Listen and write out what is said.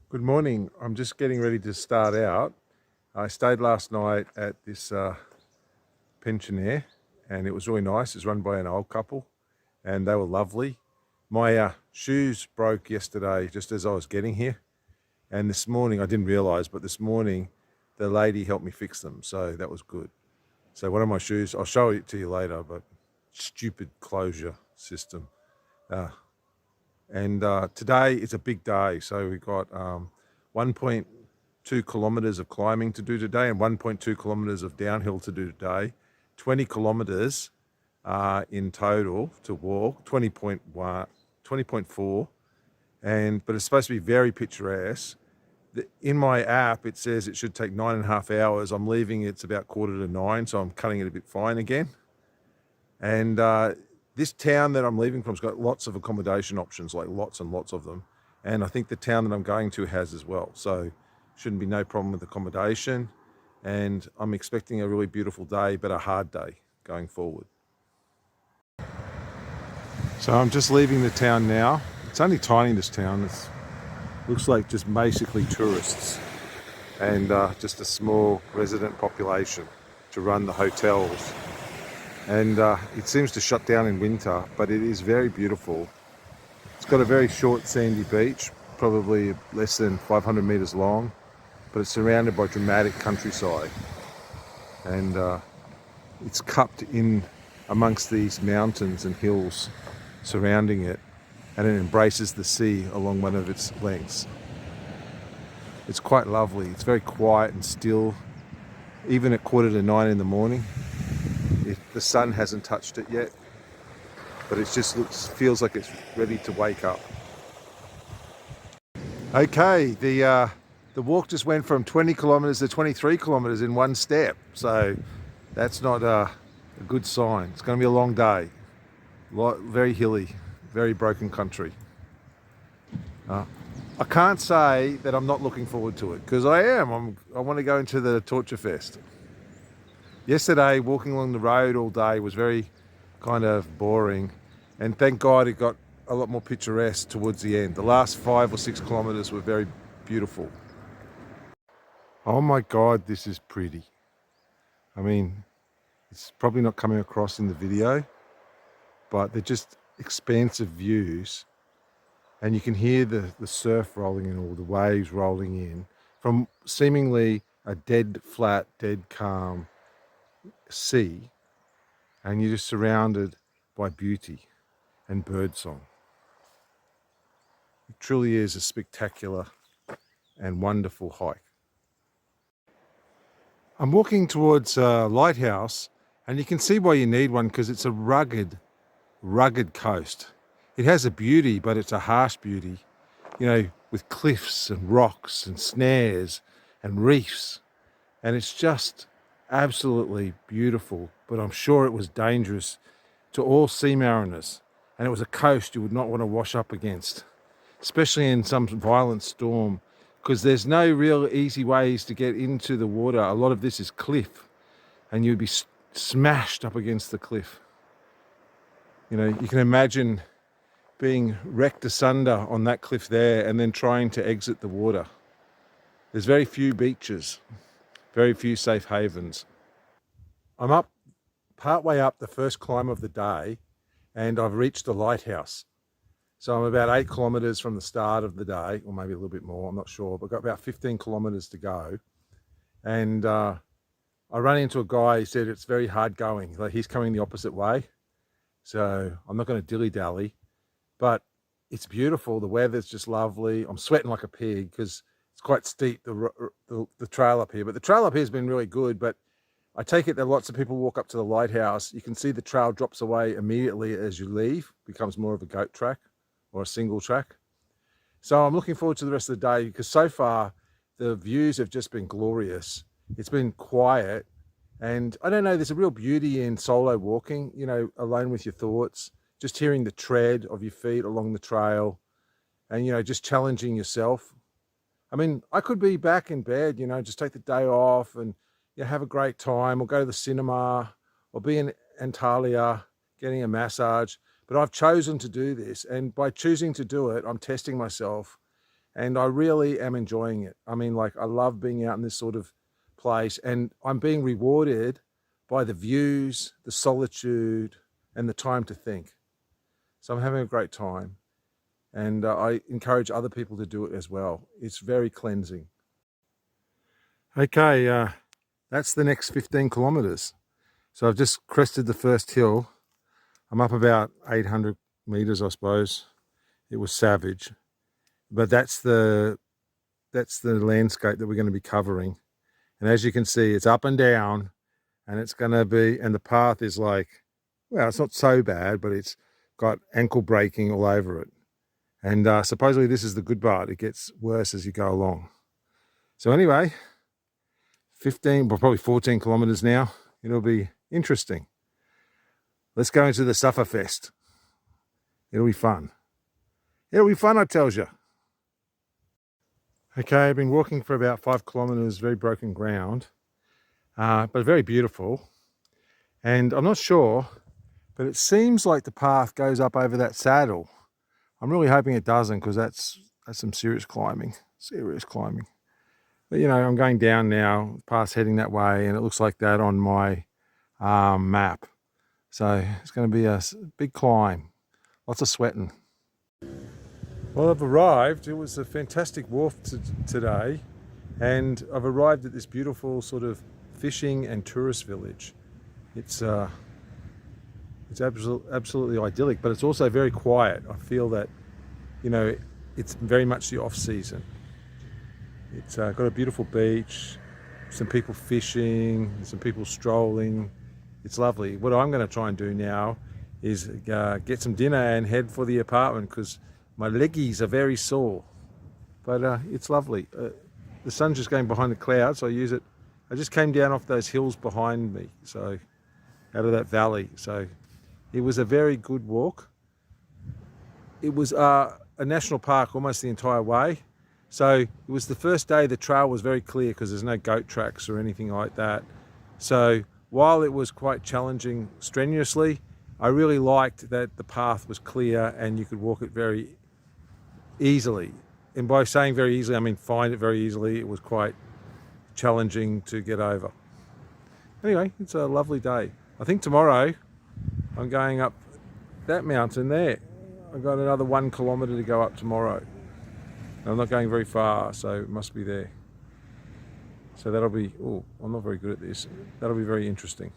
Good morning. I'm just getting ready to start out. I stayed last night at this pensionaire and it was really nice. It's run by an old couple and they were lovely. My shoes broke yesterday just as I was getting here, and this morning I didn't realize, but this morning the lady helped me fix them, so that was good. So one of my shoes, I'll show it to you later, but stupid closure system. Uh, And today is a big day. So we've got 1.2 kilometers of climbing to do today and 1.2 kilometers of downhill to do today. 20 kilometers in total to walk, 20.1, 20.4. But it's supposed to be very picturesque. In my app, it says it should take 9.5 hours. I'm leaving, it's about 8:45, so I'm cutting it a bit fine again. And this town that I'm leaving from's got lots of accommodation options, like lots and lots of them. And I think the town that I'm going to has as well. So shouldn't be no problem with accommodation. And I'm expecting a really beautiful day, but a hard day going forward. So I'm just leaving the town now. It's only tiny, this town. It looks like just basically tourists and just a small resident population to run the hotels. And it seems to shut down in winter, but it is very beautiful. It's got a very short sandy beach, probably less than 500 meters long, but it's surrounded by dramatic countryside. And it's cupped in amongst these mountains and hills surrounding it, and it embraces the sea along one of its lengths. It's quite lovely. It's very quiet and still, even at 8:45 in the morning. The sun hasn't touched it yet, but it just feels like it's ready to wake up. Okay, the walk just went from 20 kilometers to 23 kilometers in one step, so that's not a good sign. It's going to be a long day, very hilly, very broken country. I can't say that I'm not looking forward to it, because I am. I want to go into the Torture Fest. Yesterday, walking along the road all day was very kind of boring, and thank God it got a lot more picturesque towards the end. The last 5 or 6 kilometers were very beautiful. Oh my God, this is pretty. I mean, it's probably not coming across in the video, but they're just expansive views, and you can hear the surf rolling in, or the waves rolling in from seemingly a dead flat, dead calm sea, and you're just surrounded by beauty and birdsong. It truly is a spectacular and wonderful hike. I'm walking towards a lighthouse, and you can see why you need one, because it's a rugged coast. It has a beauty, but it's a harsh beauty, with cliffs and rocks and snares and reefs, and it's just absolutely beautiful, but I'm sure it was dangerous to all sea mariners, and it was a coast you would not want to wash up against, especially in some violent storm, because there's no real easy ways to get into the water. A lot of this is cliff, and you'd be smashed up against the cliff. You can imagine being wrecked asunder on that cliff there and then trying to exit the water. There's very few beaches, very few safe havens. I'm partway up the first climb of the day, and I've reached the lighthouse. So I'm about 8 kilometers from the start of the day, or maybe a little bit more, I'm not sure, but I've got about 15 kilometers to go. And I ran into a guy. He said it's very hard going, like he's coming the opposite way. So I'm not going to dilly-dally, but it's beautiful. The weather's just lovely. I'm sweating like a pig because it's quite steep, the trail up here. But the trail up here has been really good, but I take it that lots of people walk up to the lighthouse. You can see the trail drops away immediately as you leave, becomes more of a goat track or a single track. So I'm looking forward to the rest of the day, because so far the views have just been glorious. It's been quiet, and I don't know, there's a real beauty in solo walking, alone with your thoughts, just hearing the tread of your feet along the trail, and, just challenging yourself. I mean, I could be back in bed, just take the day off and have a great time, or go to the cinema, or be in Antalya getting a massage. But I've chosen to do this, and by choosing to do it, I'm testing myself, and I really am enjoying it. I mean, like, I love being out in this sort of place, and I'm being rewarded by the views, the solitude, and the time to think. So I'm having a great time, and I encourage other people to do it as well. It's very cleansing. Okay, that's the next 15 kilometers. So I've just crested the first hill. I'm up about 800 meters, I suppose. It was savage, but that's the landscape that we're going to be covering. And as you can see, it's up and down, and it's going to be, and the path is like, well, it's not so bad, but it's got ankle breaking all over it. And supposedly this is the good part. It gets worse as you go along. So anyway, 15, well, probably 14 kilometers now. It'll be interesting. Let's go into the Sufferfest. It'll be fun. It'll be fun, I tells you. Okay, I've been walking for about 5 kilometers, very broken ground, but very beautiful. And I'm not sure, but it seems like the path goes up over that saddle. I'm really hoping it doesn't, because that's some serious climbing, But you know, I'm going down now, past heading that way, and it looks like that on my map. So it's going to be a big climb, lots of sweating. Well, I've arrived. It was a fantastic walk today, and I've arrived at this beautiful sort of fishing and tourist village. It's absolutely idyllic, but it's also very quiet. I feel that, you know, it's very much the off season. It's got a beautiful beach, some people fishing, some people strolling. It's lovely. What I'm going to try and do now is get some dinner and head for the apartment, because my leggies are very sore. But it's lovely. The sun's just going behind the clouds, so I use it. I just came down off those hills behind me, so out of that valley. So it was a very good walk. It was a national park almost the entire way. So it was the first day the trail was very clear, because there's no goat tracks or anything like that. So while it was quite challenging strenuously, I really liked that the path was clear and you could walk it very easily. And by saying very easily, I mean find it very easily. It was quite challenging to get over. Anyway, it's a lovely day. I think tomorrow I'm going up that mountain there. I've got another 1 kilometer to go up tomorrow. And I'm not going very far, so it must be there. So that'll be, oh, I'm not very good at this. That'll be very interesting.